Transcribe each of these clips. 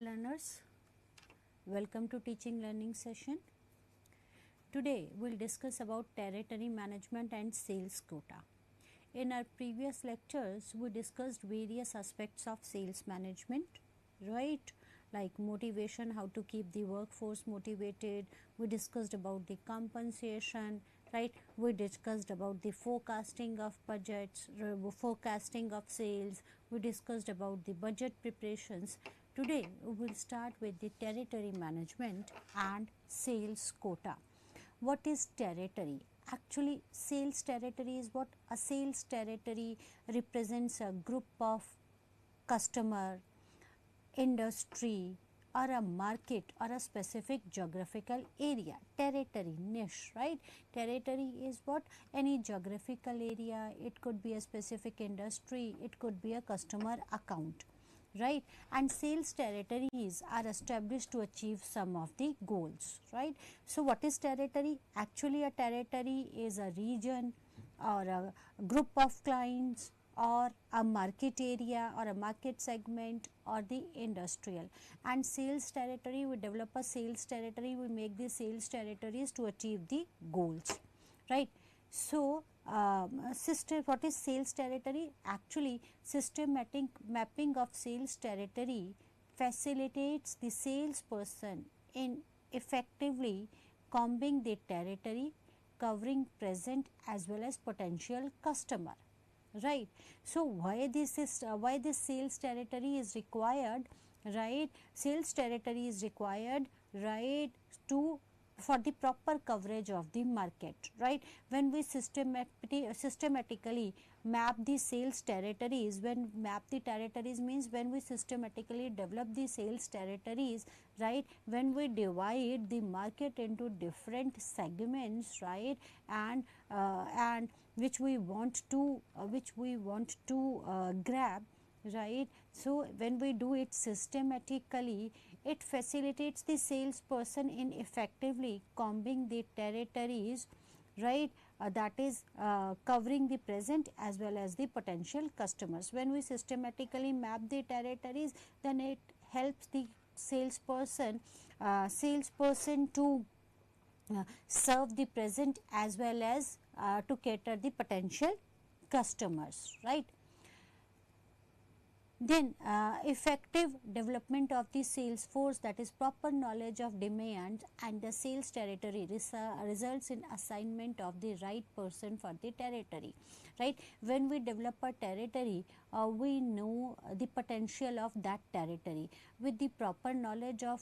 Learners, welcome to teaching learning session. Today we'll discuss about territory management and sales quota. In our previous lectures we discussed various aspects of sales management, right? Like motivation, how to keep the workforce motivated. We discussed about the compensation, right? We discussed about the forecasting of budgets, forecasting of sales. We discussed about the budget preparations. Today we will start with the territory management and sales quota. What is territory? Actually, sales territory is what? A sales territory represents a group of customer, industry, or a market or a specific geographical area. Territory, niche, right? Territory is what? Any geographical area. It could be a specific industry, it could be a customer account, right? And sales territories are established to achieve some of the goals, right? So what is territory? Actually, a territory is a region or a group of clients or a market area or a market segment or the industrial. And sales territory, we develop a sales territory, we make the sales territories to achieve the goals, right? So what is sales territory? Actually, systematic mapping of sales territory facilitates the salesperson in effectively combing the territory, covering present as well as potential customer, right? So why this sales territory is required, right? Sales territory is required, right, to for the proper coverage of the market, right? When we systematically map the sales territories, when map the territories means when we systematically develop the sales territories, right? When we divide the market into different segments, right? And which we want to grab, right? So when we do it systematically, it facilitates the salesperson in effectively combing the territories, right? That is covering the present as well as the potential customers. When we systematically map the territories, then it helps the salesperson to serve the present as well as to cater the potential customers, right? Then effective development of the sales force, that is proper knowledge of demand and the sales territory results in assignment of the right person for the territory, right? When we develop a territory, we know the potential of that territory. With the proper knowledge of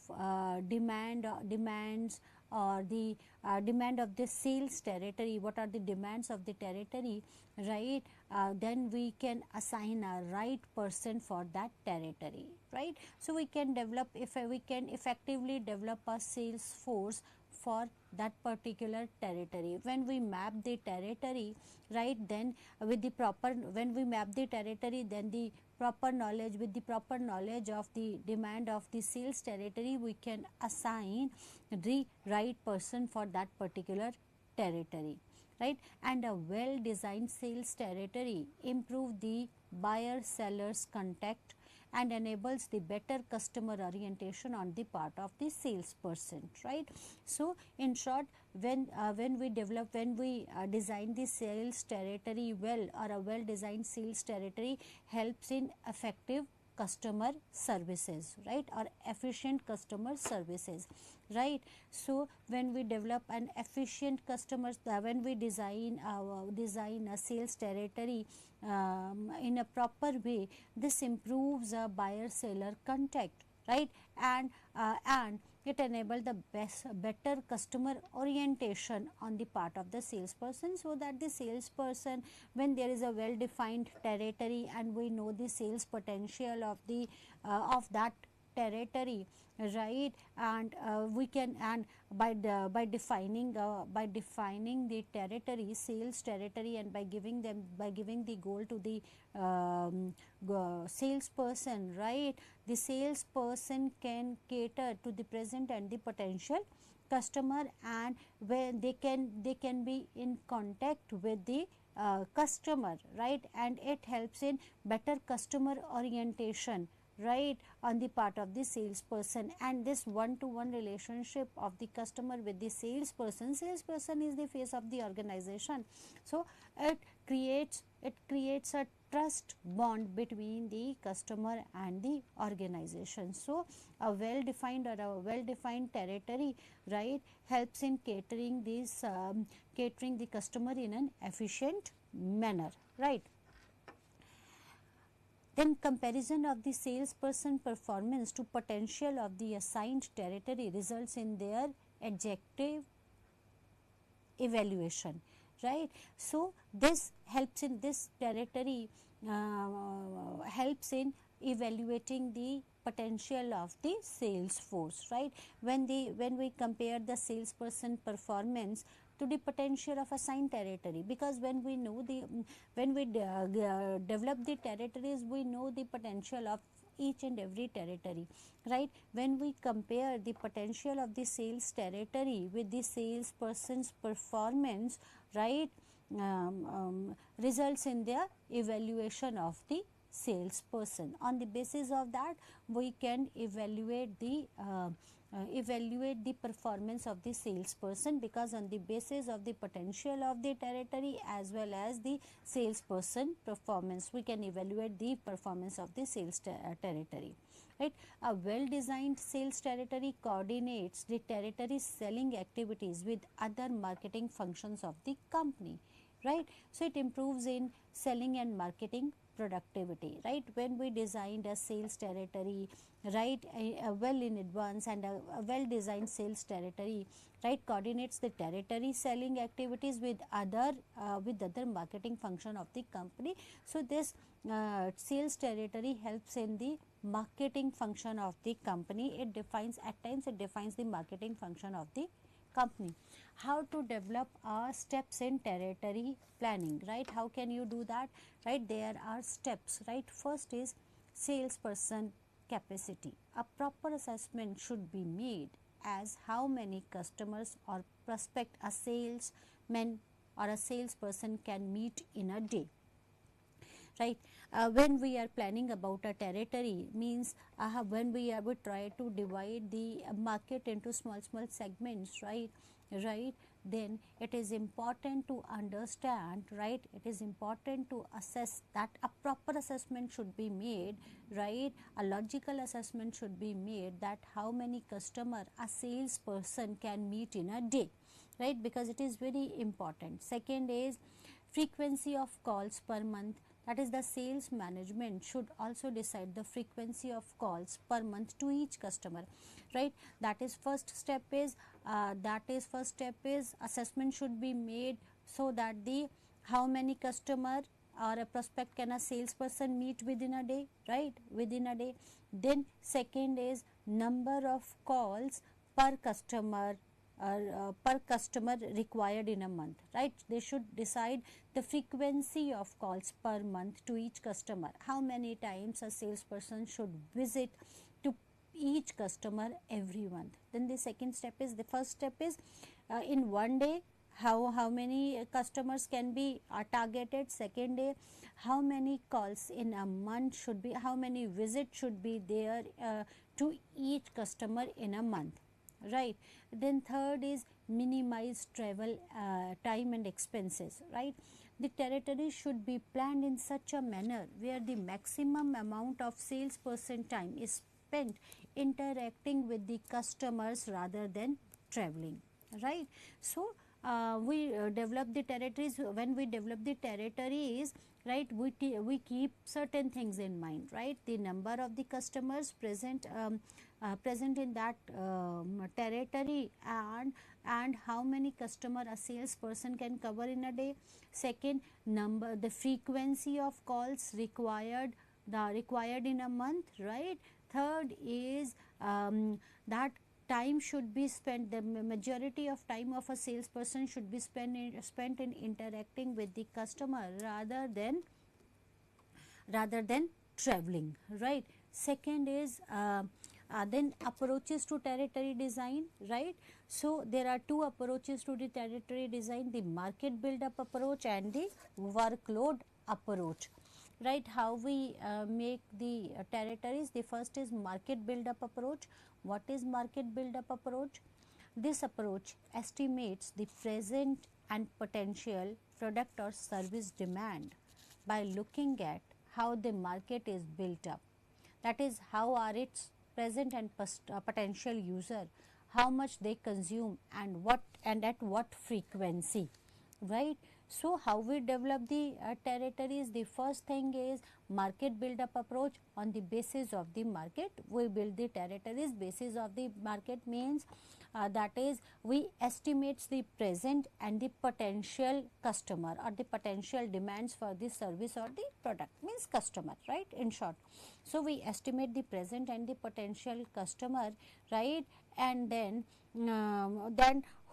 demands or the demand of the sales territory, what are the demands of the territory, right? Then we can assign a right person for that territory, right? So we can effectively develop a sales force for that particular territory. When we map the territory, right, then when we map the territory, then the proper knowledge of the demand of the sales territory, we can assign the right person for that particular territory, right? And a well designed sales territory improve the buyer sellers contact and enables the better customer orientation on the part of the salesperson, right? So in short, when we design the sales territory well, or a well designed sales territory helps in effective customer services, right, or efficient customer services, right? So when we develop an efficient customers, when we design a sales territory in a proper way, this improves a buyer seller contact, right? And it enables the better customer orientation on the part of the salesperson, so that the salesperson, when there is a well defined territory and we know the sales potential of that territory, right, and we can, and by defining the territory, sales territory, and by giving the goal to the salesperson, right, the salesperson can cater to the present and the potential customer, and where they can be in contact with the customer, right, and it helps in better customer orientation right, on the part of the salesperson. And this one-to-one relationship of the customer with the salesperson is the face of the organization. So it creates a trust bond between the customer and the organization. So a well defined territory, right, helps in catering the customer in an efficient manner, right. Then comparison of the salesperson performance to potential of the assigned territory results in their adjective evaluation, right. So this helps in this territory helps in evaluating the potential of the sales force, right. When we compare the salesperson performance to the potential of assigned territory, because when we know develop the territories, we know the potential of each and every territory, right. When we compare the potential of the sales territory with the salesperson's performance, right, results in their evaluation of the salesperson. On the basis of that, we can evaluate the performance of the salesperson, because on the basis of the potential of the territory as well as the salesperson performance, we can evaluate the performance of the sales territory, right. A well designed sales territory coordinates the territory's selling activities with other marketing functions of the company, right. So it improves in selling and marketing productivity, right. When we designed a sales territory, right, well in advance, and a well designed sales territory, right, coordinates the territory selling activities with other marketing function of the company. So this sales territory helps in the marketing function of the company. It defines the marketing function of the company. How to develop steps in territory planning, right. How can you do that, right. There are steps, right. First is salesperson capacity. A proper assessment should be made as how many customers or prospect a salesman or a salesperson can meet in a day, right. When we are planning about a territory, means when we try to divide the market into small segments, right, then it is important to understand, right, it is important to assess that a proper assessment should be made, right, a logical assessment should be made that how many customer a salesperson can meet in a day, right, because it is very important. Second is frequency of calls per month, that is the sales management should also decide the frequency of calls per month to each customer, right. That is first step is assessment should be made, so that the how many customer or a prospect can a salesperson meet within a day, right, within a day. Then second is number of calls per customer required in a month, right. They should decide the frequency of calls per month to each customer, how many times a salesperson should visit to each customer every month. Then the second step is, the first step is in one day how many customers can be targeted. Second day, how many calls in a month should be, how many visits should be there to each customer in a month, right. Then third is minimize travel time and expenses, right. The territory should be planned in such a manner where the maximum amount of salesperson time is spent interacting with the customers rather than traveling, right. So we develop the territories. When we develop the territories, right, we keep certain things in mind, right. The number of the customers present in that territory, and how many customer a salesperson can cover in a day. Second, the frequency of calls required in a month, right. Third is that time should be spent, the majority of time of a salesperson should be spent in interacting with the customer rather than traveling, right. Second is then approaches to territory design, right. So there are two approaches to the territory design, the market build up approach and the workload approach, right? How we make the territories. The first is market build up approach. What is market build up approach? This approach estimates the present and potential product or service demand by looking at how the market is built up. That is, how are its present and potential user, how much they consume and what and at what frequency, right? So, how we develop the territories? The first thing is market build up approach. On the basis of the market, we build the territories. Basis of the market means that is, we estimates the present and the potential customer or the potential demands for the service or the product, means customer, right, in short. So, we estimate the present and the potential customer, right, and then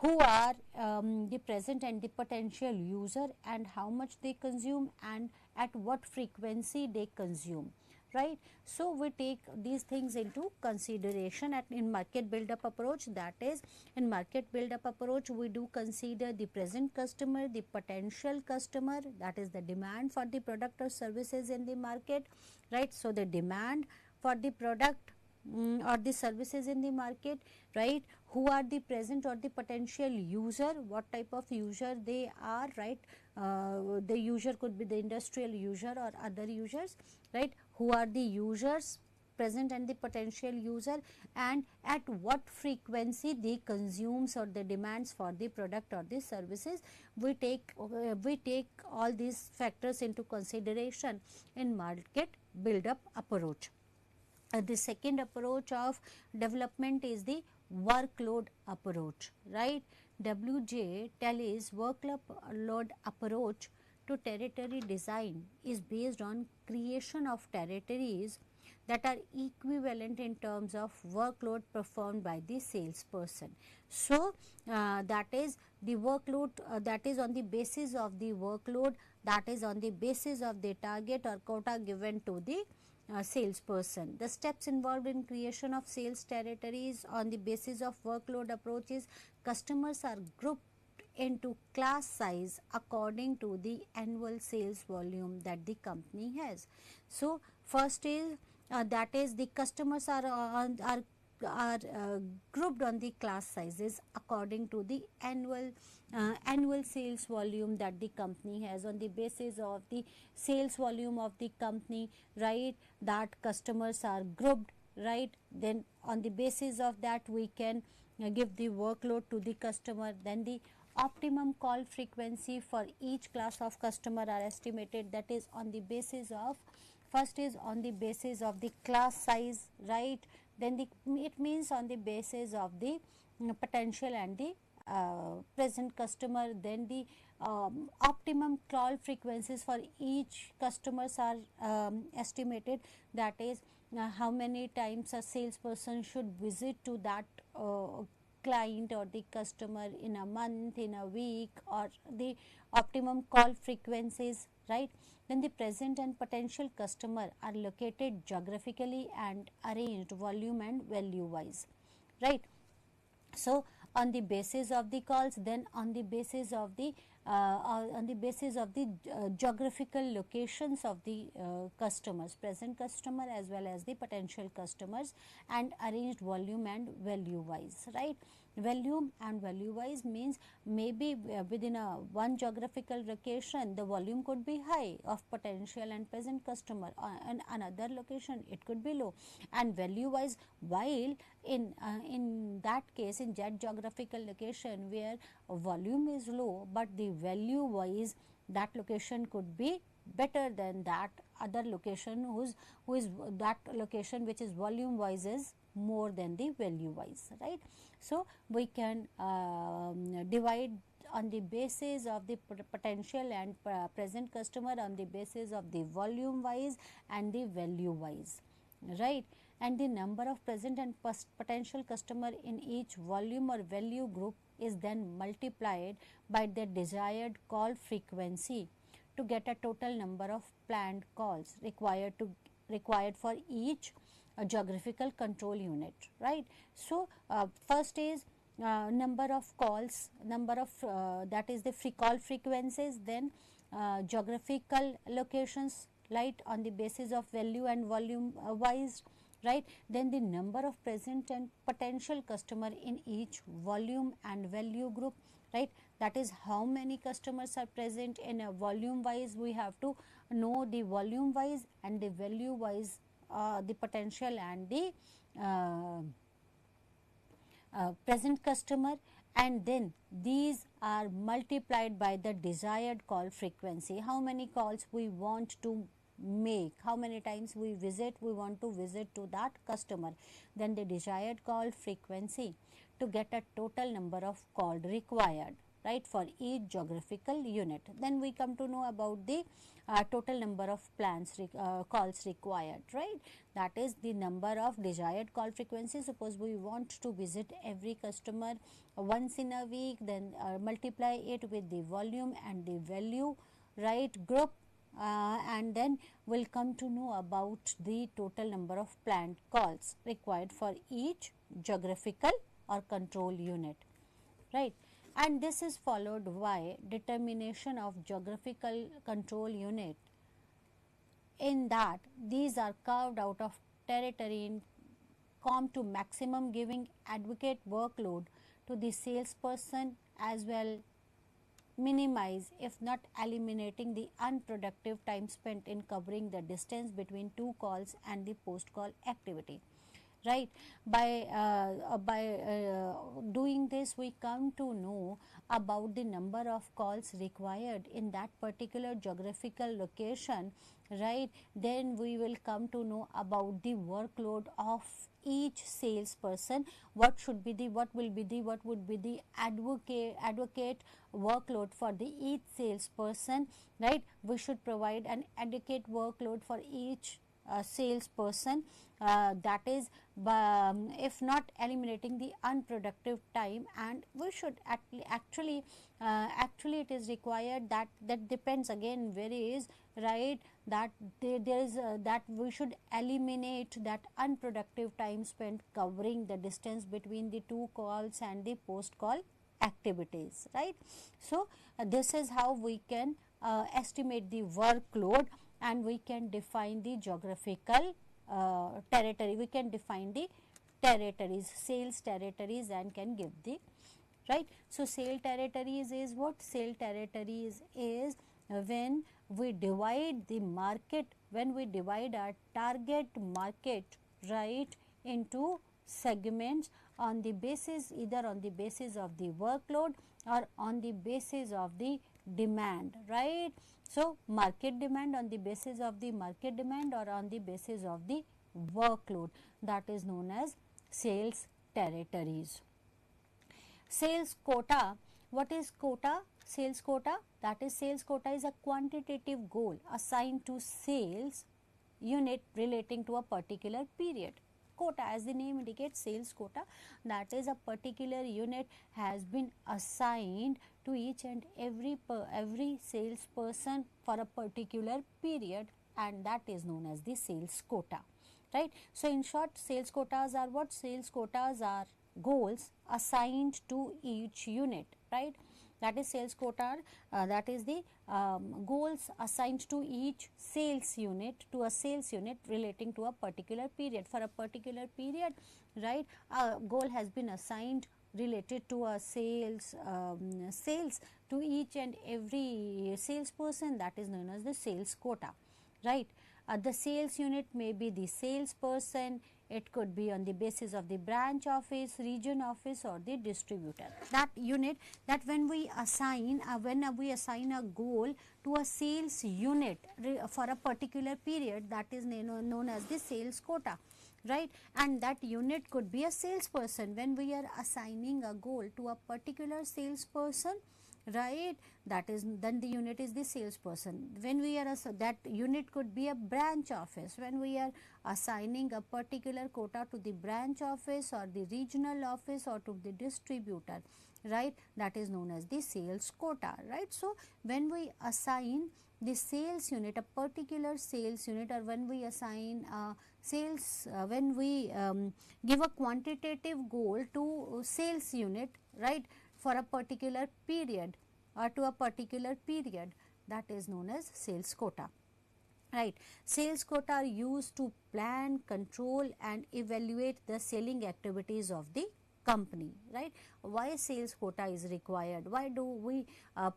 who are the present and the potential user and how much they consume and at what frequency they consume, right. So, we take these things into consideration in market build up approach. That is, in market build up approach, we do consider the present customer, the potential customer, that is the demand for the product or services in the market, right. So, the demand for the product or the services in the market, right, who are the present or the potential user, what type of user they are, right. The user could be the industrial user or other users, right. Who are the users, present and the potential user, and at what frequency they consumes or the demands for the product or the services. We take all these factors into consideration in market build up approach. The second approach of development is the workload approach, right. WJ Telly's workload approach to territory design is based on creation of territories that are equivalent in terms of workload performed by the salesperson. So, that is the workload that is on the basis of the workload, that is on the basis of the target or quota given to the salesperson. The steps involved in creation of sales territories on the basis of workload approaches: customers are grouped into class size according to the annual sales volume that the company has. So, first is that is the customers are grouped on the class sizes according to the annual sales volume that the company has. On the basis of the sales volume of the company, right, that customers are grouped, right. Then on the basis of that we can give the workload to the customer. Then the optimum call frequency for each class of customer are estimated, that is on the basis of, first is on the basis of the class size, right. Then it means on the basis of the potential and the present customer. Then the optimum call frequencies for each customers are estimated, that is how many times a salesperson should visit to that client or the customer in a month, in a week, or the optimum call frequencies, right. Then the present and potential customer are located geographically and arranged volume and value wise, right. So, on the basis of the calls, then on the basis of the geographical locations of the customers, present customer as well as the potential customers, and arranged volume and value wise, right. Volume and value wise means maybe within a one geographical location the volume could be high of potential and present customer, and another location it could be low, and value wise, while in that case, in that geographical location where volume is low but the value wise that location could be better than that other location who is that location which is volume wise is more than the value wise, right. So, we can divide on the basis of the potential and present customer on the basis of the volume wise and the value wise, right. And the number of present and potential customer in each volume or value group is then multiplied by the desired call frequency to get a total number of planned calls required for each geographical control unit, right. So, first is number of calls, that is the call frequencies, then geographical locations right, on the basis of value and volume wise, right. Then the number of present and potential customer in each volume and value group, right, that is how many customers are present in a volume wise. We have to know the volume wise and the value wise, the potential and the present customer, and then these are multiplied by the desired call frequency. How many calls we want to make, how many times we want to visit to that customer, then the desired call frequency to get a total number of call required, right, for each geographical unit. Then we come to know about the total number of calls required, right. That is the number of desired call frequency. Suppose we want to visit every customer once in a week, then multiply it with the volume and the value, right, group, and then we'll come to know about the total number of planned calls required for each geographical or control unit, right. And this is followed by determination of geographical control unit, in that these are carved out of territory in com to maximum, giving adequate workload to the salesperson as well minimize if not eliminating the unproductive time spent in covering the distance between two calls and the post call activity, right. By doing this, we come to know about the number of calls required in that particular geographical location, right. Then we will come to know about the workload of each salesperson, what would be the advocate workload for the each salesperson, right. We should provide an adequate workload for each salesperson, that is if not eliminating the unproductive time, and we should actually it is required that depends, again varies, right, that there is that we should eliminate that unproductive time spent covering the distance between the two calls and the post call activities, right. So this is how we can estimate the workload, and we can define the geographical territory. We can define the territories, sales territories, and can give the, right. So sale territories is what? Sale territories is when we divide the market, when we divide our target market, right, into segments on the basis, either on the basis of the workload or on the basis of the demand, right. So market demand, on the basis of the market demand or on the basis of the workload, that is known as sales territories. Sales quota, what is quota? Sales quota, that is sales quota is a quantitative goal assigned to sales unit relating to a particular period. Quota, as the name indicates, sales quota, that is a particular unit has been assigned to each and every salesperson for a particular period, and that is known as the sales quota, right. So in short, sales quotas are what? Sales quotas are goals assigned to each unit, right. That is sales quota, that is the goals assigned to each sales unit, to a sales unit relating to a particular period. For a particular period, right, a goal has been assigned related to a sales to each and every salesperson, that is known as the sales quota, right. The sales unit may be the salesperson, it could be on the basis of the branch office, region office, or the distributor. That unit, that when we assign a goal to a sales unit for a particular period, that is known as the sales quota, right. And that unit could be a salesperson. When we are assigning a goal to a particular salesperson, right, that is, then the unit is the salesperson. When we are that unit could be a branch office. When we are assigning a particular quota to the branch office or the regional office or to the distributor, right, that is known as the sales quota, right. So when we assign the sales unit, a particular sales unit, or when we assign when we give a quantitative goal to sales unit, right, for a particular period or to a particular period, that is known as sales quota. right. Sales quota are used to plan, control and evaluate the selling activities of the company, right. Why sales quota is required? Why do we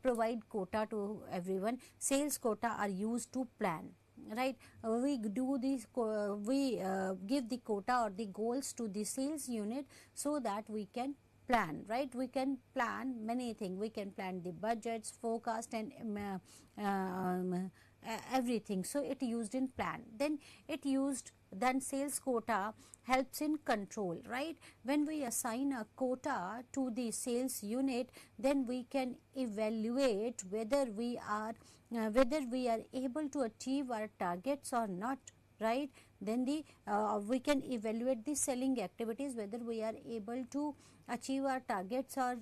provide quota to everyone? Sales quota are used to plan, right. We do this, we give the quota or the goals to the sales unit so that we can plan, right. We can plan many things. We can plan the budgets, forecast and everything. So it used in plan. Then sales quota helps in control, right. When we assign a quota to the sales unit, then we can evaluate whether we are able to achieve our targets or not, right. Then we can evaluate the selling activities, whether we are able to achieve our targets or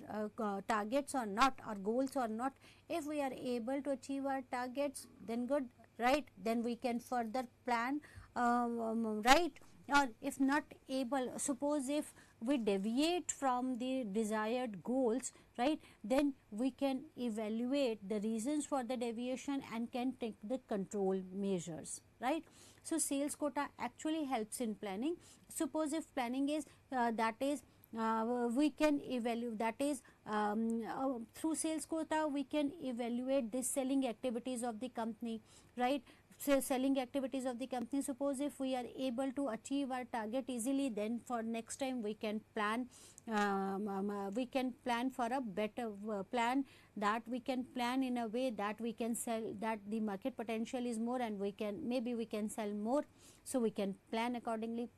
not, or goals or not. If we are able to achieve our targets, then good, right. Then we can further plan, right. Or if not able, suppose if we deviate from the desired goals, right, then we can evaluate the reasons for the deviation and can take the control measures, right. So sales quota actually helps in planning. Suppose if planning is we can evaluate, that is through sales quota we can evaluate the selling activities of the company, right. So selling activities of the company, suppose if we are able to achieve our target easily, then for next time we can plan for a better plan, that we can plan in a way that we can sell, that the market potential is more and we can sell more, so we can plan accordingly.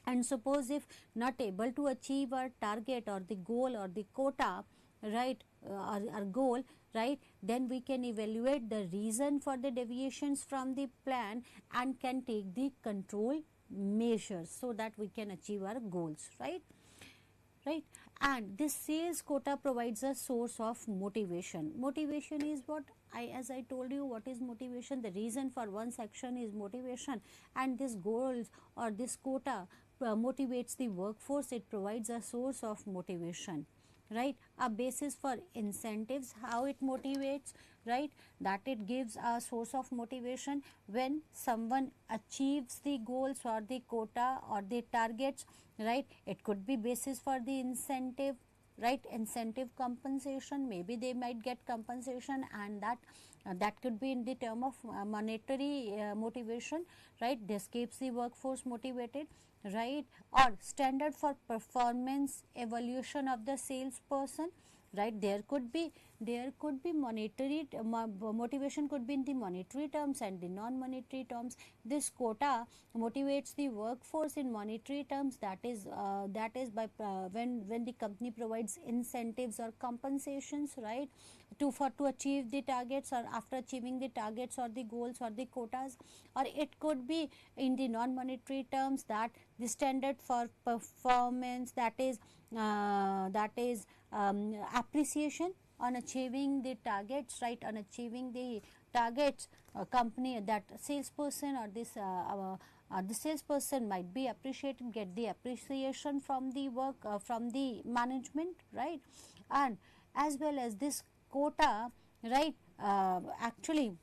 And suppose if not able to achieve our target or the goal or the quota, right, our goal, right, then we can evaluate the reason for the deviations from the plan and can take the control measures so that we can achieve our goals, right. And this sales quota provides a source of motivation. Motivation is what as I told you, what is motivation? The reason for one's action is motivation, and this goals or this quota motivates the workforce. It provides a source of motivation, right. A basis for incentives, how it motivates, right, that it gives a source of motivation when someone achieves the goals or the quota or the targets, right. It could be basis for the incentive, right, incentive compensation, maybe they might get compensation, and that could be in the term of monetary motivation, right. This keeps the workforce motivated, right. Or standard for performance evaluation of the salesperson, right. There could be monetary motivation could be in the monetary terms and the non-monetary terms. This quota motivates the workforce in monetary terms, that is by when the company provides incentives or compensations, right, to achieve the targets or after achieving the targets or the goals or the quotas. Or it could be in the non-monetary terms, that the standard for performance, that is appreciation on achieving the targets, right, on achieving the targets. Company, that salesperson or the salesperson might be appreciated, get the appreciation from the work from the management, right. And as well as this quota, right, actually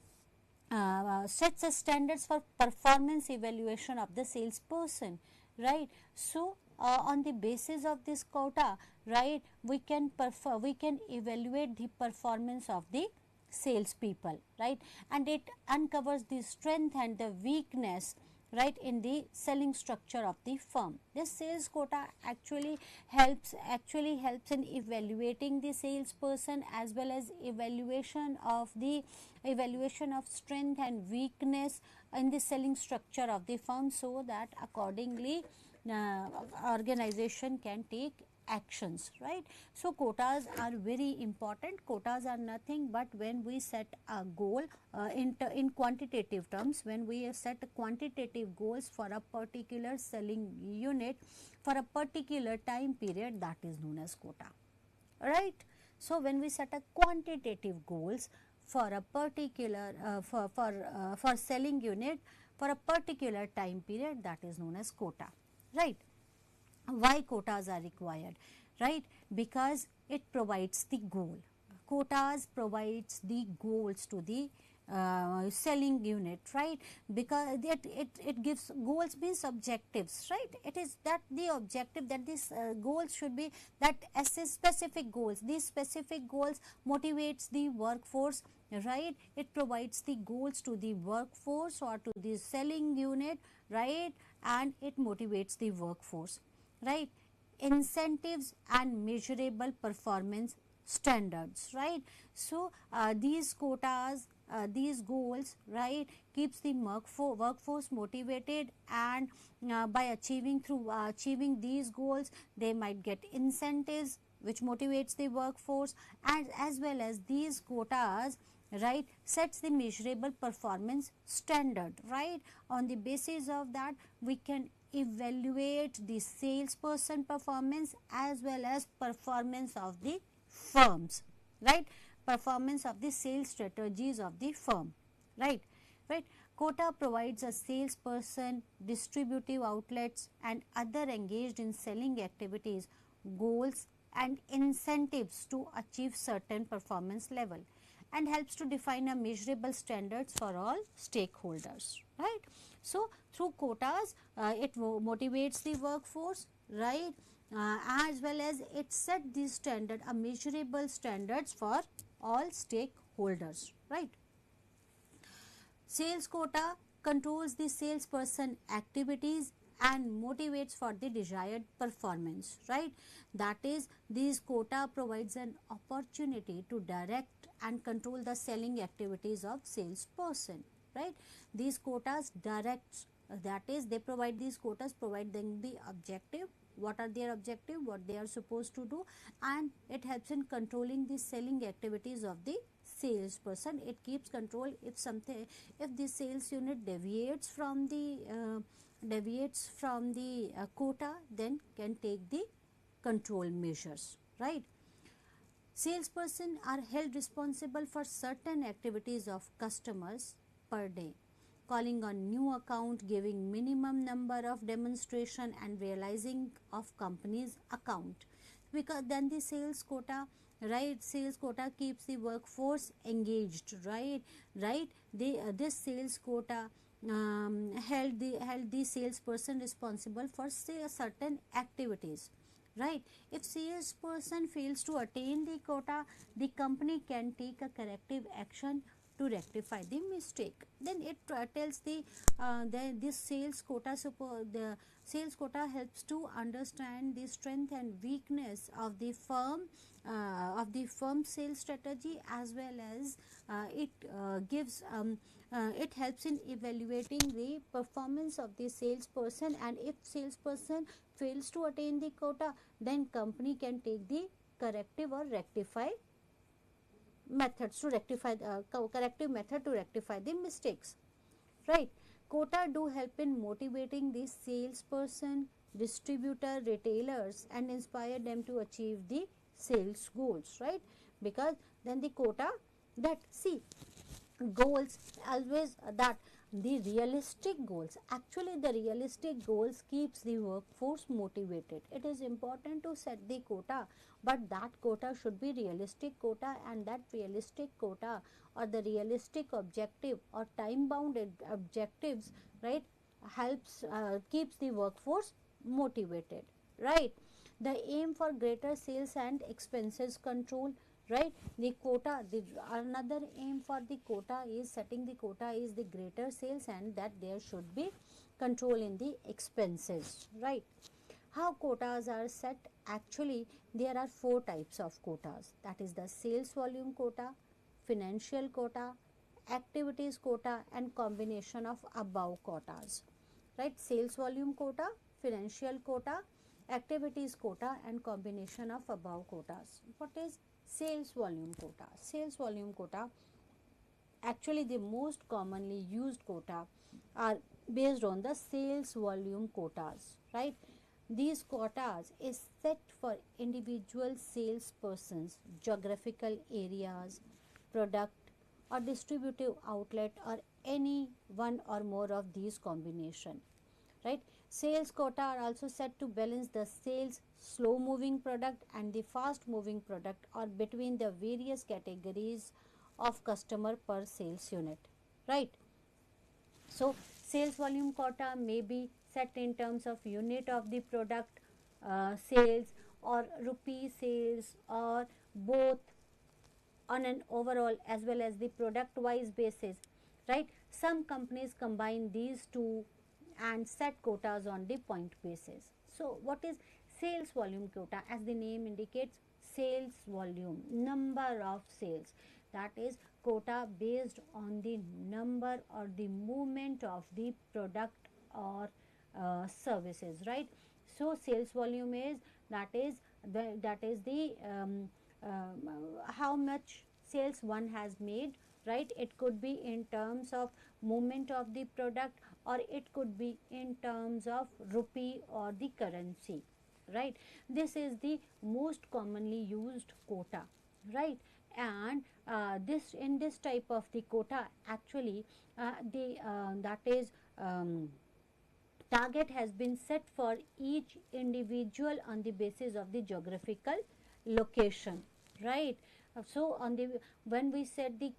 sets a standards for performance evaluation of the salesperson, right. So on the basis of this quota, right, we can evaluate the performance of the salespeople, right, and it uncovers the strength and the weakness, right, in the selling structure of the firm. This sales quota actually helps in evaluating the salesperson, as well as evaluation of strength and weakness in the selling structure of the firm, so that accordingly organization can take actions, right. So quotas are very important. Quotas are nothing but when we set a goal in quantitative terms, when we set quantitative goals for a particular selling unit for a particular time period, that is known as quota, right. So when we set a quantitative goals for a particular for selling unit for a particular time period, that is known as quota, right. Why quotas are required, right? Because it provides the goal. Quotas provides the goals to the selling unit, right? Because it gives goals means objectives, right? It is that the objective that this goals should be that assess specific goals. These specific goals motivates the workforce, right? It provides the goals to the workforce or to the selling unit, right? And it motivates the workforce, right? Incentives and measurable performance standards, right? So these quotas, these goals, right, keeps the workforce motivated, and by achieving these goals, they might get incentives which motivates the workforce, and as well as these quotas, right, sets the measurable performance standard, right? On the basis of that, we can evaluate the salesperson performance as well as performance of the firms, right? Performance of the sales strategies of the firm, right? Quota provides a salesperson, distributive outlets and other engaged in selling activities goals and incentives to achieve certain performance level, and helps to define a measurable standards for all stakeholders, right? So through quotas, it motivates the workforce, right? As well as it set the standard, a measurable standards for all stakeholders, right? Sales quota controls the salesperson activities and motivates for the desired performance, right? That is, this quota provides an opportunity to direct and control the selling activities of salesperson, right? These quotas directs, that is, they provide these quotas, provide them the objective, what are their objective, what they are supposed to do, and it helps in controlling the selling activities of the salesperson. It keeps control if something, if the sales unit deviates from the quota, then can take the control measures, right? Salesperson are held responsible for certain activities of customers per day, calling on new account, giving minimum number of demonstration and realizing of company's account. Because then the sales quota, right, sales quota keeps the workforce engaged, right? This sales quota held the salesperson responsible for say certain activities, right? If salesperson fails to attain the quota, the company can take a corrective action to rectify the mistake. Then it tells this sales quota the sales quota helps to understand the strength and weakness of the firm sales strategy, as well as it helps in evaluating the performance of the salesperson, and if salesperson fails to attain the quota, then company can take the corrective or rectify methods to rectify the corrective method to rectify the mistakes, right? Quota do help in motivating the salesperson, distributor, retailers, and inspire them to achieve the sales goals, right? Because then the quota, that see, goals always that the realistic goals, actually the realistic goals keeps the workforce motivated. It is important to set the quota, but that quota should be realistic quota, and that realistic quota or the realistic objective or time bounded objectives, right, helps keeps the workforce motivated, right? The aim for greater sales and expenses control, right? The quota, another aim for the quota is setting the quota is the greater sales, and that there should be control in the expenses, right? How quotas are set? Actually, there are 4 types of quotas, that is the sales volume quota, financial quota, activities quota, and combination of above quotas, right? Sales volume quota, financial quota, activities quota, and combination of above quotas. What is sales volume quota? Sales volume quota, actually the most commonly used quota are based on the sales volume quotas, right? These quotas is set for individual salespersons, geographical areas, product or distributive outlet, or any one or more of these combination, right? Sales quota are also set to balance the sales slow moving product and the fast moving product, or between the various categories of customer per sales unit, right? So sales volume quota may be set in terms of unit of the product sales or rupee sales or both on an overall as well as the product wise basis, right? Some companies combine these two and set quotas on the point basis. So what is sales volume quota? As the name indicates, sales volume, number of sales, that is quota based on the number or the movement of the product or services, right? So sales volume is the how much sales one has made, right? It could be in terms of movement of the product or it could be in terms of rupee or the currency, right? This is the most commonly used quota, right? And this in this type of the quota actually the that is target has been set for each individual on the basis of the geographical location, right? So on the when we set the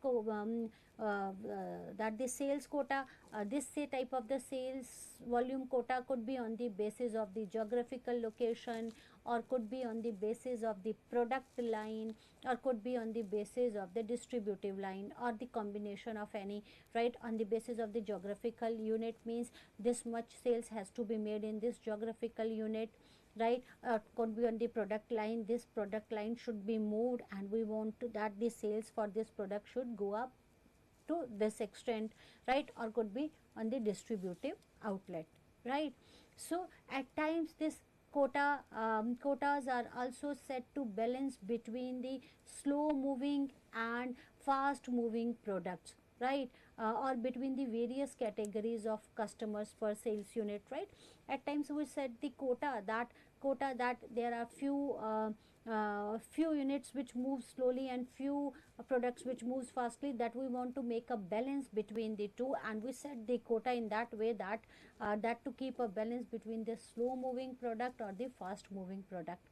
that the sales quota, this type of the sales volume quota could be on the basis of the geographical location or could be on the basis of the product line or could be on the basis of the distributive line or the combination of any, right? On the basis of the geographical unit means this much sales has to be made in this geographical unit, right? Could be on the product line, this product line should be moved and we want to that the sales for this product should go up to this extent, right? Or could be on the distributive outlet, right? So at times this quotas are also set to balance between the slow moving and fast moving products, right? Or between the various categories of customers per sales unit, right? At times we set the quota that there are few units which move slowly and few products which moves fastly, that we want to make a balance between the two and we set the quota in that way that that to keep a balance between the slow moving product or the fast moving product,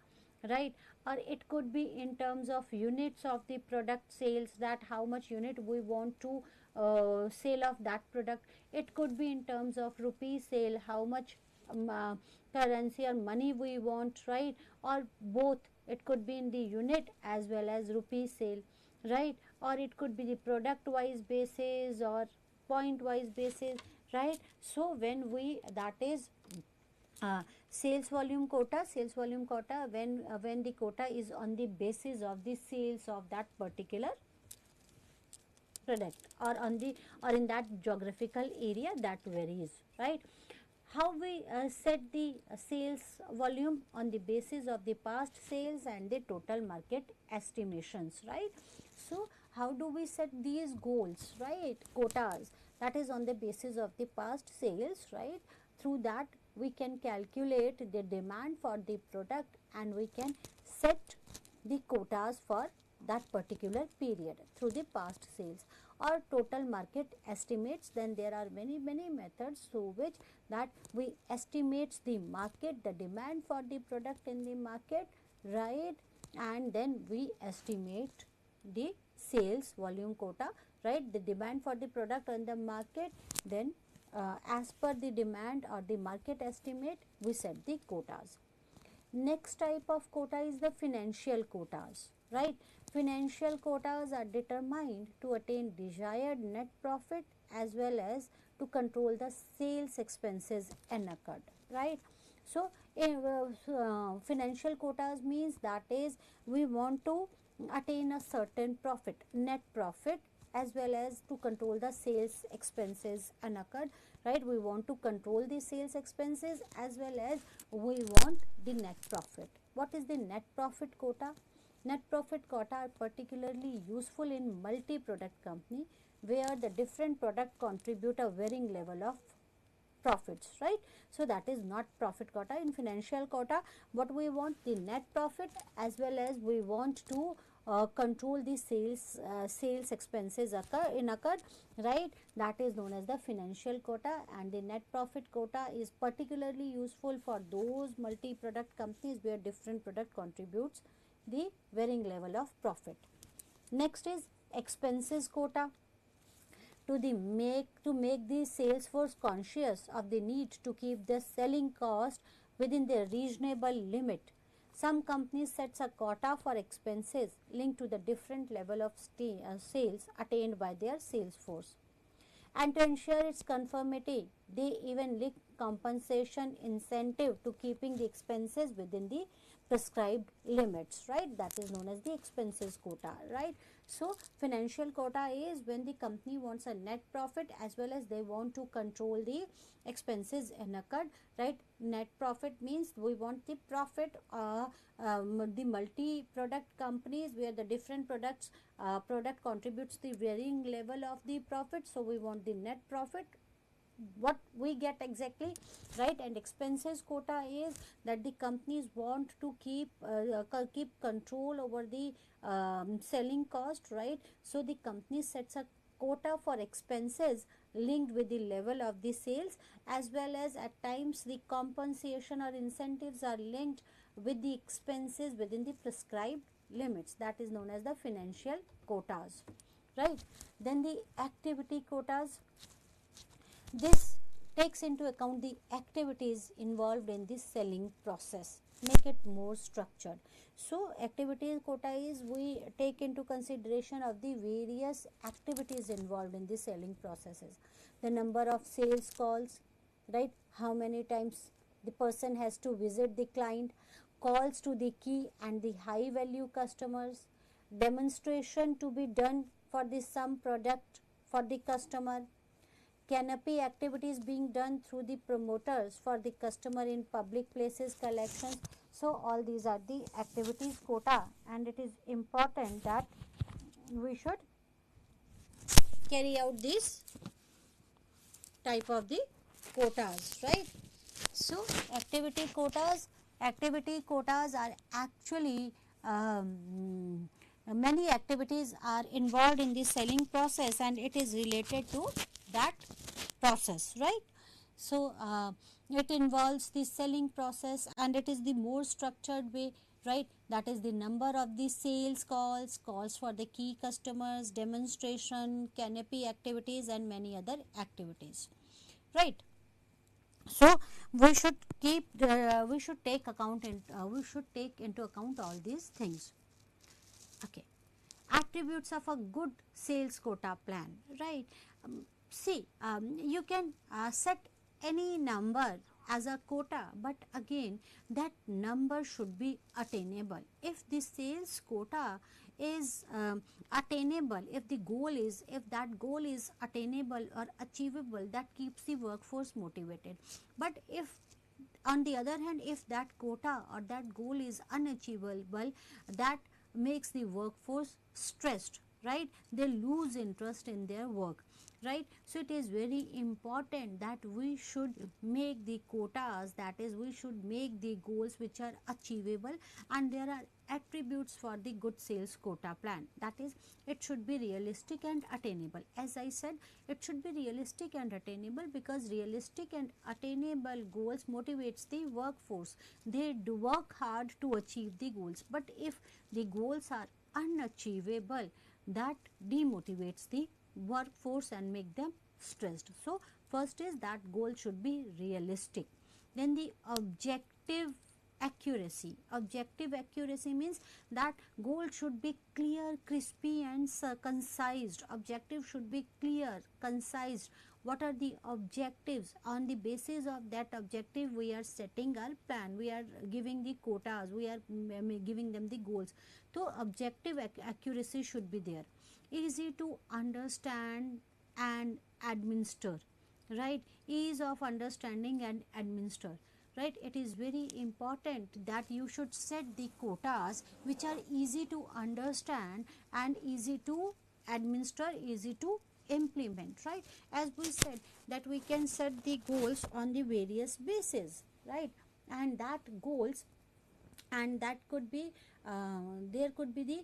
right? Or it could be in terms of units of the product sales, that how much unit we want to sale of that product. It could be in terms of rupee sale, how much currency or money we want, right? Or both, it could be in the unit as well as rupee sale, right? Or it could be the product wise basis or point wise basis, right? So when we that is sales volume quota when the quota is on the basis of the sales of that particular product or on the or in that geographical area, that varies, right? How we set the sales volume? On the basis of the past sales and the total market estimations, right? So how do we set these goals, right? Quotas, that is on the basis of the past sales, right? Through that we can calculate the demand for the product and we can set the quotas for that particular period through the past sales or total market estimates. Then there are many methods through which that we estimates the market, the demand for the product in the market, right? And then we estimate the sales volume quota, right? The demand for the product on the market, then as per the demand or the market estimate we set the quotas. Next type of quota is the financial quotas, right? Financial quotas are determined to attain desired net profit as well as to control the sales expenses incurred, right? So financial quotas means that is we want to attain a certain profit, net profit, as well as to control the sales expenses incurred, right? We want to control the sales expenses as well as we want the net profit. What is the net profit quota? Net profit quota are particularly useful in multi-product company where the different product contribute a varying level of profits, right? So that is not profit quota. In financial quota, what we want, the net profit as well as we want to control the sales expenses incurred, right? That is known as the financial quota. And the net profit quota is particularly useful for those multi-product companies where different product contributes the varying level of profit. Next is expenses quota, to make the sales force conscious of the need to keep the selling cost within the reasonable limit. Some companies sets a quota for expenses linked to the different level of sales attained by their sales force. And to ensure its conformity, they even link compensation incentive to keeping the expenses within the prescribed limits, right? That is known as the expenses quota, right? So financial quota is when the company wants a net profit as well as they want to control the expenses incurred, right? Net profit means we want the profit. The multi product companies where the different product contributes the varying level of the profit, so we want the net profit, what we get exactly, right? And expenses quota is that the companies want to keep control over the selling cost, right? So the company sets a quota for expenses linked with the level of the sales, as well as at times the compensation or incentives are linked with the expenses within the prescribed limits. That is known as the financial quotas, right? Then the activity quotas, this takes into account the activities involved in the selling process, make it more structured. So activity quota is we take into consideration of the various activities involved in the selling processes, the number of sales calls, right? How many times the person has to visit the client, calls to the key and the high value customers, demonstration to be done for the some product for the customer, canopy activities being done through the promoters for the customer in public places, collections. So all these are the activities quota, and it is important that we should carry out this type of the quotas, right? So activity quotas are actually many activities are involved in the selling process, and it is related to that process, right? So it involves the selling process, and it is the more structured way, right? That is the number of the sales calls, calls for the key customers, demonstration, canopy activities, and many other activities, right? So we should keep we should take into account all these things. Okay, attributes of a good sales quota plan, right? See, you can set any number as a quota, but again that number should be attainable. If the sales quota is attainable, if that goal is attainable or achievable, that keeps the workforce motivated. But if on the other hand, if that quota or that goal is unachievable, that makes the workforce stressed, right? They lose interest in their work, right? So it is very important that we should make the quotas, that is we should make the goals which are achievable, and there are attributes for the good sales quota plan. That is, it should be realistic and attainable. As I said, it should be realistic and attainable because realistic and attainable goals motivates the workforce. They do work hard to achieve the goals, but if the goals are unachievable, that demotivates the workforce and make them stressed. So first is that goal should be realistic. Then the objective accuracy means that goal should be clear, crispy, and concised. Objective should be clear, concise. What are the objectives? On the basis of that objective, we are setting our plan, we are giving the quotas, we are giving them the goals. So objective accuracy should be there. Easy to understand and administer, right? Ease of understanding and administer, right? It is very important that you should set the quotas which are easy to understand and easy to administer, easy to implement, right? As we said that we can set the goals on the various bases, right? And that goals and that could be there could be the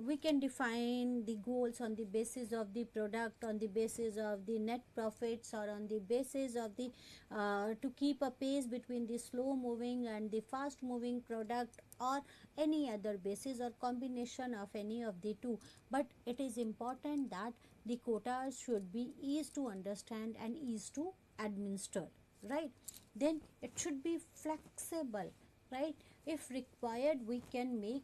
we can define the goals on the basis of the product, on the basis of the net profits, or on the basis of the to keep a pace between the slow moving and the fast moving product, or any other basis or combination of any of the two. But it is important that the quotas should be easy to understand and easy to administer, right? Then it should be flexible, right? If required, we can make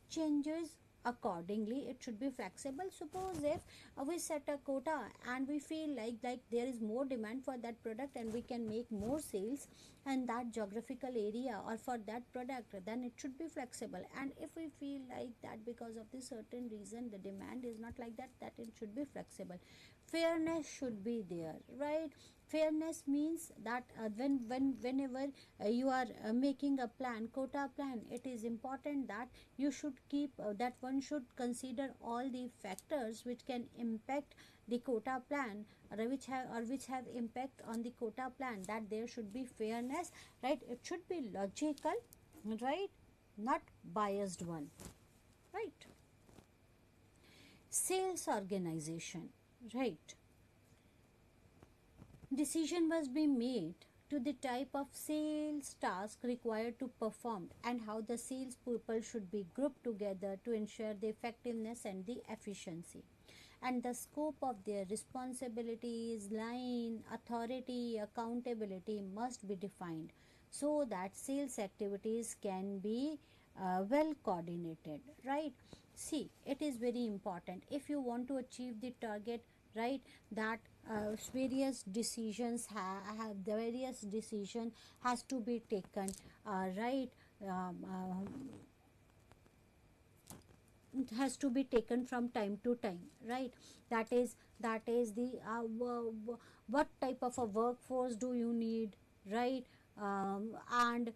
changes accordingly. It should be flexible. Suppose if we set a quota and we feel like there is more demand for that product and we can make more sales in that geographical area or for that product, then it should be flexible. And if we feel like that because of the certain reason the demand is not like that, that it should be flexible. Fairness should be there, right? Fairness means that whenever you are making a plan, quota plan, it is important that you should keep that one should consider all the factors which can impact the quota plan, which have impact on the quota plan, that there should be fairness, right? It should be logical, right? Not biased one, right? Sales organization, right? Decision must be made to the type of sales task required to perform and how the sales people should be grouped together to ensure the effectiveness and the efficiency. And the scope of their responsibilities, line, authority, accountability must be defined so that sales activities can be well coordinated, right? See, it is very important if you want to achieve the target, right? That various decisions have the various decision has to be taken, right? um, um, it has to be taken from time to time, right? That is the what type of a workforce do you need, right? And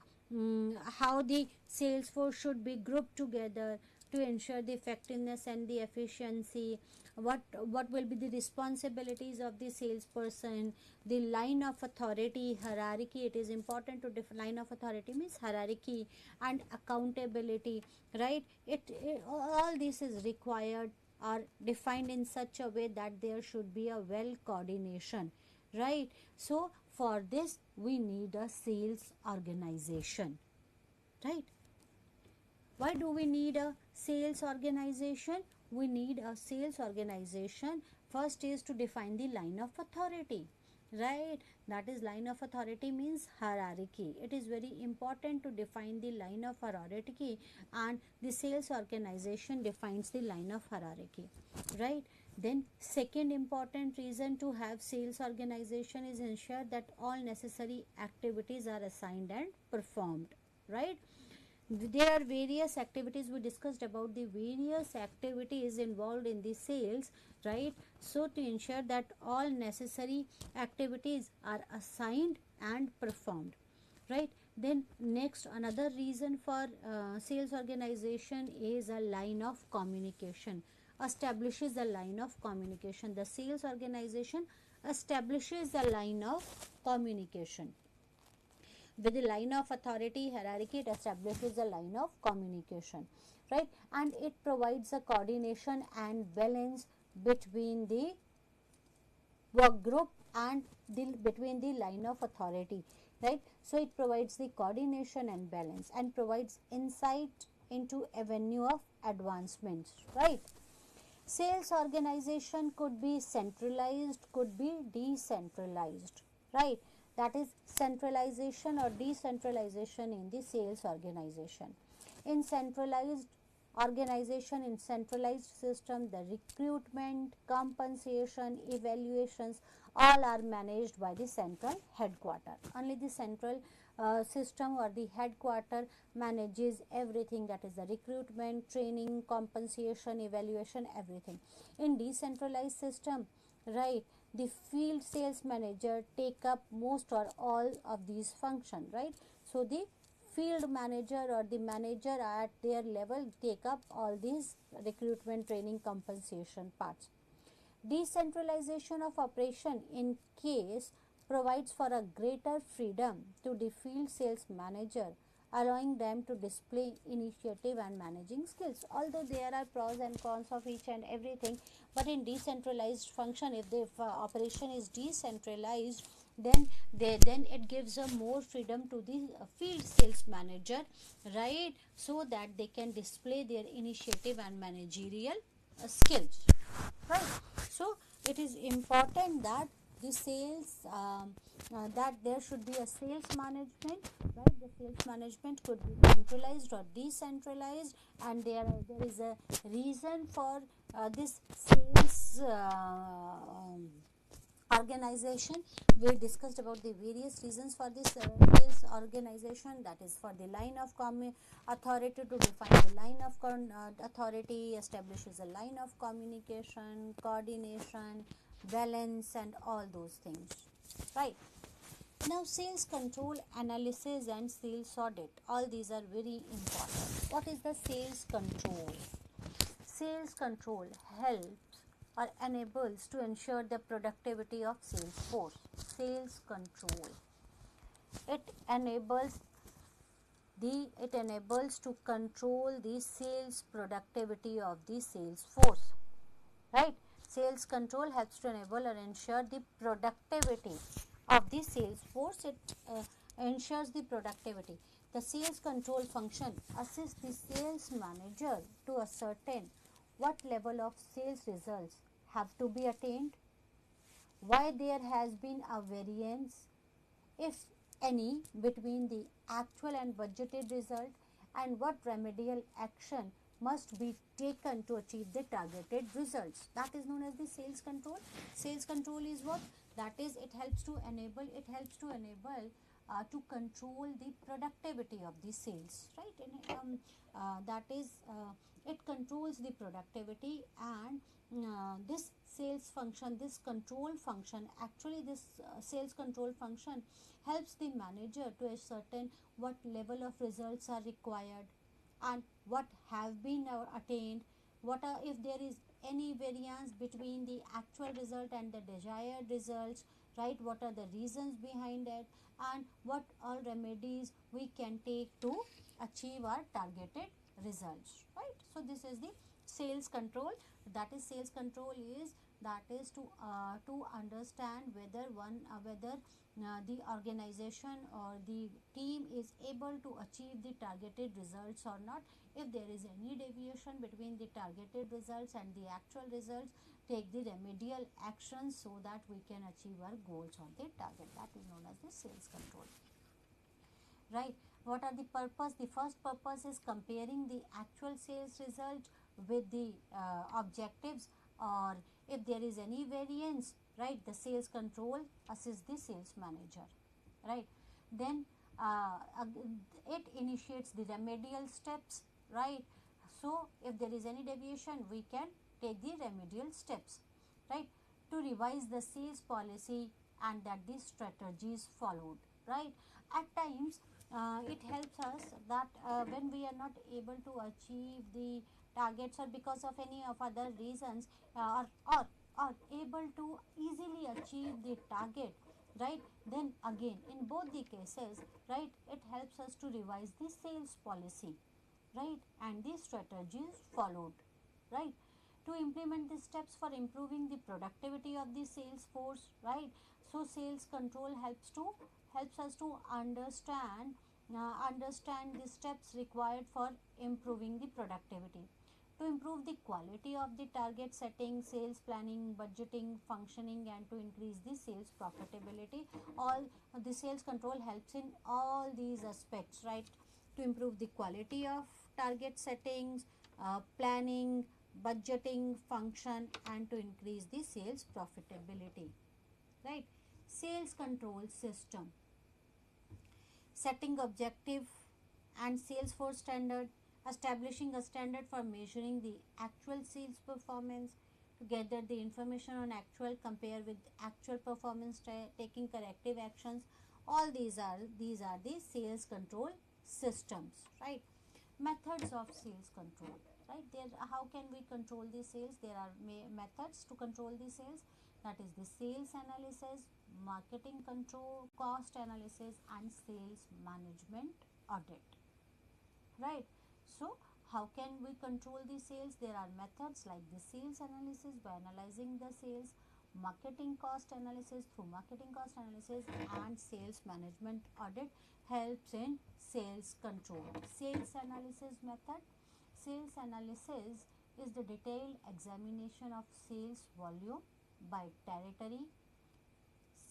how the sales force should be grouped together to ensure the effectiveness and the efficiency. What will be the responsibilities of the salesperson, the line of authority, hierarchy. It is important to define line of authority means hierarchy and accountability, right? It all this is required or defined in such a way that there should be a well coordination, right? So for this we need a sales organization, right? Why do we need a sales organization? We need a sales organization. First is to define the line of authority, right? That is, line of authority means hierarchy. It is very important to define the line of hierarchy, and the sales organization defines the line of hierarchy, right? Then second important reason to have sales organization is ensure that all necessary activities are assigned and performed, right? There are various activities. We discussed about the various activities involved in the sales, right? So to ensure that all necessary activities are assigned and performed, right? Then next, another reason for sales organization is a line of communication. Establishes a line of communication. The sales organization establishes a line of communication. With the line of authority, hierarchy, it establishes a line of communication, right? And it provides a coordination and balance between the work group and between the line of authority, right? So it provides the coordination and balance and provides insight into avenue of advancements, right? Sales organization could be centralized, could be decentralized, right? That is centralization or decentralization in the sales organization. In centralized organization, in centralized system, the recruitment, compensation, evaluations all are managed by the central headquarter. Only the central system or the headquarter manages everything, that is the recruitment, training, compensation, evaluation, everything. In decentralized system, right, the field sales manager take up most or all of these functions, right? So the field manager or the manager at their level take up all these recruitment, training, compensation parts. Decentralization of operation in case provides for a greater freedom to the field sales manager allowing them to display initiative and managing skills. Although there are pros and cons of each and everything, but in decentralized function, if the operation is decentralized, then it gives a more freedom to the field sales manager, right, so that they can display their initiative and managerial skills, right. So it is important that the sales that there should be a sales management, right. The sales management could be centralized or decentralized, and there is a reason for this sales organization. We discussed about the various reasons for this sales organization, that is for the line of authority, to define the line of authority, establishes a line of communication, coordination, balance, and all those things, right. Now, sales control, analysis, and sales audit, all these are very important. What is the sales control? Sales control helps or enables to ensure the productivity of sales force. Sales control, it enables to control the sales productivity of the sales force, right. Sales control helps to enable or ensure the productivity of the sales force. It ensures the productivity. The sales control function assists the sales manager to ascertain what level of sales results have to be attained, why there has been a variance, if any, between the actual and budgeted result, and what remedial action must be taken to achieve the targeted results. That is known as the sales control. Sales control is what? That is, it helps to enable to control the productivity of the sales, right. And that is, it controls the productivity, and this sales function, this control function, actually this sales control function helps the manager to ascertain what level of results are required and what have been attained, what are, if there is any variance between the actual result and the desired results, right, what are the reasons behind it, and what all remedies we can take to achieve our targeted results, right. So this is the sales control. That is, sales control is, that is to understand whether the organization or the team is able to achieve the targeted results or not. If there is any deviation between the targeted results and the actual results, take the remedial actions so that we can achieve our goals on the target. That is known as the sales control, right. What are the purpose? The first purpose is comparing the actual sales result with the objectives, or if there is any variance, right, the sales control assists the sales manager, right. Then it initiates the remedial steps, right. So if there is any deviation, we can take the remedial steps, right, to revise the sales policy and that the strategy is followed, right. At times it helps us that when we are not able to achieve the targets, or because of any of other reasons, or able to easily achieve the target, right, then again in both the cases, right, it helps us to revise the sales policy, right, and the strategies followed, right, to implement the steps for improving the productivity of the sales force, right. So sales control helps us to understand the steps required for improving the productivity, to improve the quality of the target setting, sales planning, budgeting, functioning, and to increase the sales profitability. All the sales control helps in all these aspects, right, to improve the quality of target settings, planning, budgeting, function, and to increase the sales profitability, right. Sales control system, setting objective and sales force standard, establishing a standard for measuring the actual sales performance, to gather the information on actual, compare with actual performance, taking corrective actions. All these are the sales control systems, right. Methods of sales control, right. There, how can we control the sales? There are methods to control the sales, that is the sales analysis, marketing control, cost analysis, and sales management audit. right? So how can we control the sales? There are methods like the sales analysis by analyzing the sales, marketing cost analysis through marketing cost analysis, and sales management audit helps in sales control. Sales analysis method. Sales analysis is the detailed examination of sales volume by territory,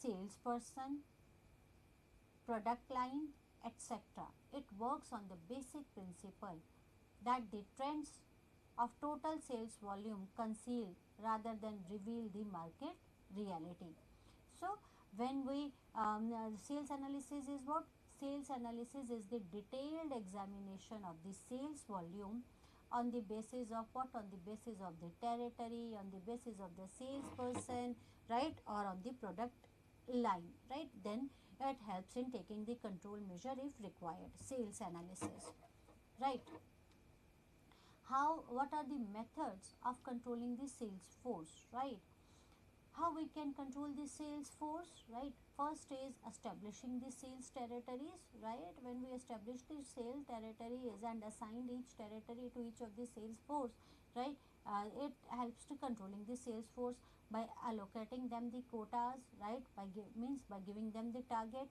salesperson, product line, etc. It works on the basic principle that the trends of total sales volume conceal rather than reveal the market reality. So, when we sales analysis is what? Sales analysis is the detailed examination of the sales volume on the basis of what? On the basis of the territory, on the basis of the salesperson, right, or on the product line, right? Then it helps in taking the control measure if required. Sales analysis, right? What are the methods of controlling the sales force, right? How we can control the sales force, right? First is establishing the sales territories, right? When we establish the sales territories and assign each territory to each of the sales force, right, it helps to controlling the sales force by allocating them the quotas, right, by giving them the target,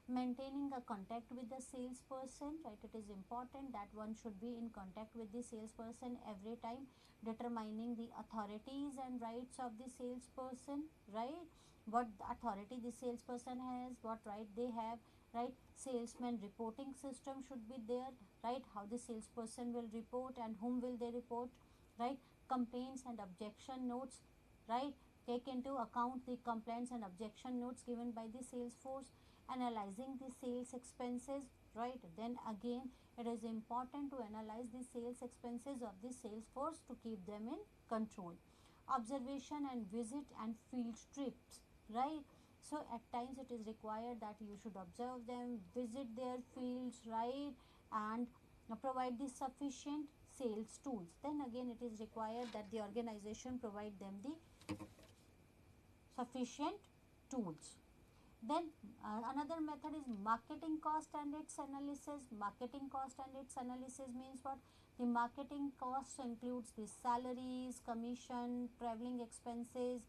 maintaining a contact with the salesperson, right? It is important that one should be in contact with the salesperson every time, determining the authorities and rights of the salesperson, right? What authority the salesperson has, what right they have, right? Salesman reporting system should be there, right? How the salesperson will report and whom will they report, right? Complaints and objection notes, right? Take into account the complaints and objection notes given by the sales force. Analyzing the sales expenses, right? Then again, it is important to analyze the sales expenses of the sales force to keep them in control. Observation and visit and field trips, right? So at times it is required that you should observe them, visit their fields, right, and provide the sufficient sales tools. Then again, it is required that the organization provide them the sufficient tools. Then another method is marketing cost and its analysis. Marketing cost and its analysis means what? The marketing cost includes the salaries, commission, traveling expenses,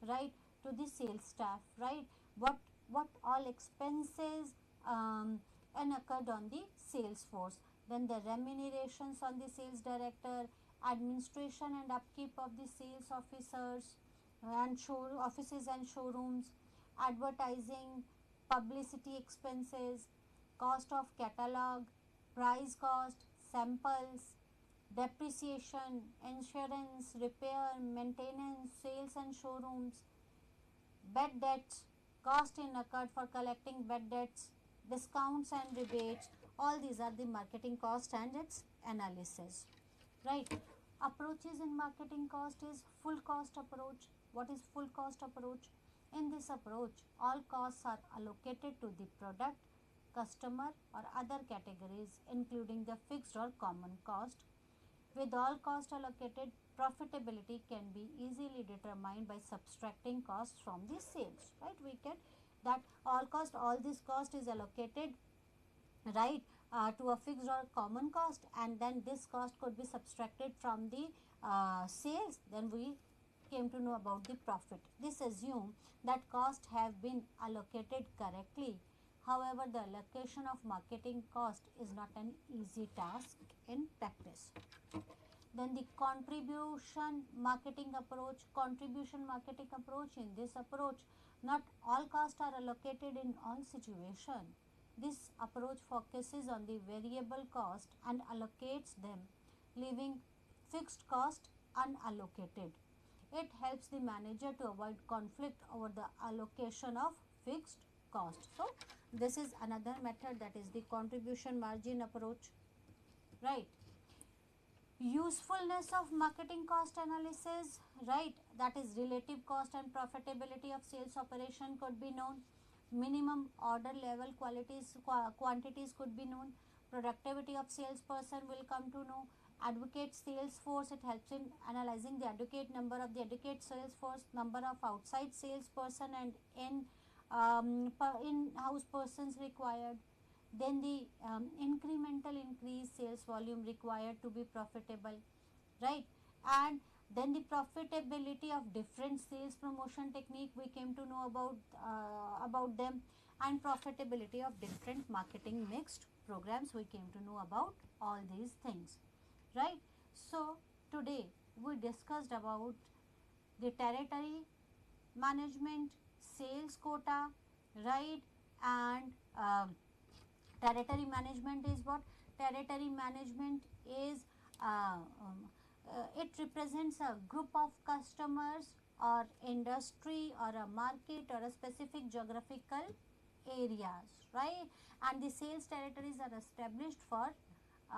right, to the sales staff, right? What all expenses occurred on the sales force. Then the remunerations on the sales director, administration and upkeep of the sales officers and offices and showrooms, advertising, publicity expenses, cost of catalog, price cost, samples, depreciation, insurance, repair, maintenance, sales and showrooms, bad debts, cost incurred for collecting bad debts, discounts and rebates. All these are the marketing cost and its analysis, right? Approaches in marketing cost is full cost approach. What is full cost approach? In this approach, all costs are allocated to the product, customer or other categories including the fixed or common cost. With all costs allocated, profitability can be easily determined by subtracting costs from the sales, right? We can that all this cost is allocated, right, to a fixed or common cost, and then this cost could be subtracted from the sales. Then we came to know about the profit. This assume that costs have been allocated correctly. However, the allocation of marketing cost is not an easy task in practice. Then the contribution marketing approach. Contribution marketing approach. In this approach, not all costs are allocated in all situations. This approach focuses on the variable cost and allocates them, leaving fixed cost unallocated. It helps the manager to avoid conflict over the allocation of fixed cost. So, this is another method, that is the contribution margin approach, right? Usefulness of marketing cost analysis, right, that is relative cost and profitability of sales operation could be known. Minimum order level quantities could be known. Productivity of salesperson will come to know. Advocate sales force, it helps in analyzing the adequate number of the adequate sales force, number of outside salesperson and in-house persons required. then the incremental increase sales volume required to be profitable, right? And then the profitability of different sales promotion technique we came to know about them, and profitability of different marketing mixed programs we came to know about all these things, right? So today we discussed about the territory management, sales quota, right? And territory management is what? Territory management is it represents a group of customers or industry or a market or a specific geographical areas, right? And the sales territories are established for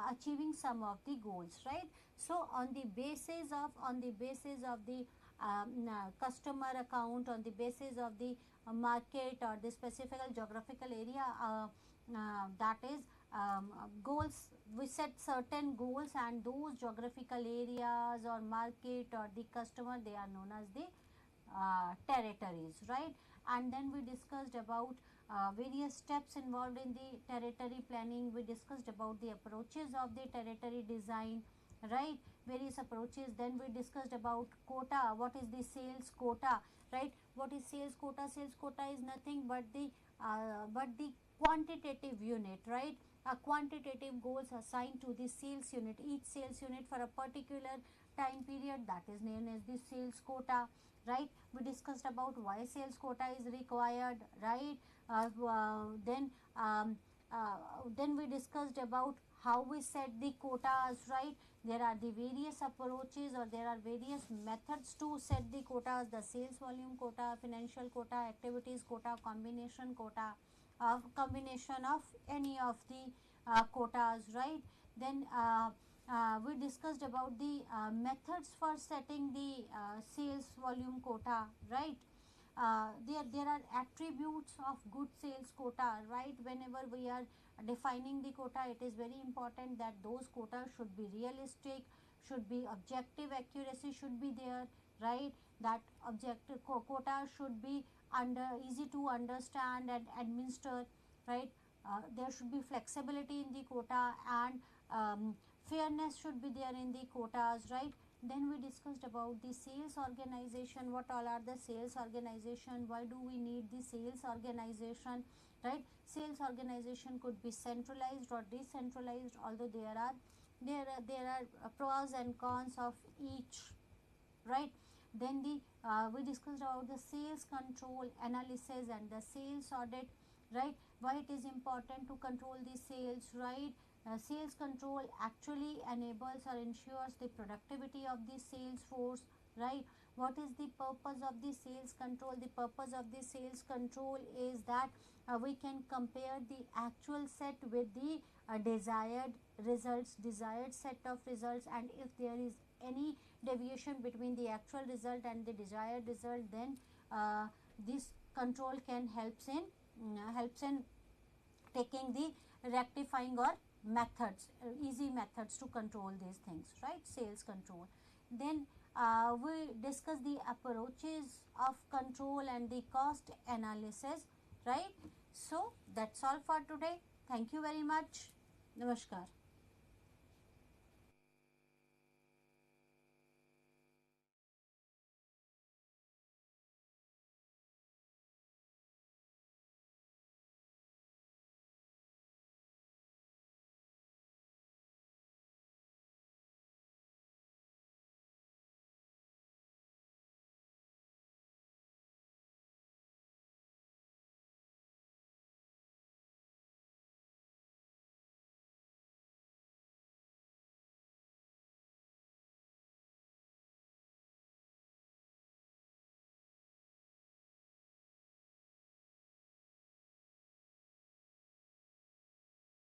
achieving some of the goals, right? So on the basis of the customer account, on the basis of the market or the specific geographical area, that is goals, we set certain goals, and those geographical areas or market or the customer, they are known as the territories, right? And then we discussed about various steps involved in the territory planning. We discussed about the approaches of the territory design, right? Various approaches. Then we discussed about quota. What is the sales quota, right? What is sales quota? Sales quota is nothing but the quantitative unit, right? A quantitative goals assigned to the sales unit, each sales unit for a particular time period, that is known as the sales quota, right? We discussed about why sales quota is required, right? Then then we discussed about how we set the quotas, right? There are the various approaches, or there are various methods to set the quotas: the sales volume quota, financial quota, activities quota, combination quota, combination of any of the quotas, right? Then we discussed about the methods for setting the sales volume quota, right? There are attributes of good sales quota, right? Whenever we are defining the quota, it is very important that those quotas should be realistic, should be objective, accuracy should be there, right? That objective quota should be easy to understand and administer, right? There should be flexibility in the quota, and fairness should be there in the quotas, right? Then we discussed about the sales organization. What all are the sales organization? Why do we need the sales organization, right? Sales organization could be centralized or decentralized, although there are pros and cons of each, right? Then we discussed about the sales control analysis and the sales audit, right? Why it is important to control the sales, right? Sales control actually enables or ensures the productivity of the sales force, right? What is the purpose of the sales control? The purpose of the sales control is that we can compare the actual set with the desired set of results, and if there is any deviation between the actual result and the desired result, then this control can helps in taking the rectifying or methods, easy methods to control these things, right? Sales control. Then we discuss the approaches of control and the cost analysis, right? So that's all for today. Thank you very much. Namaskar.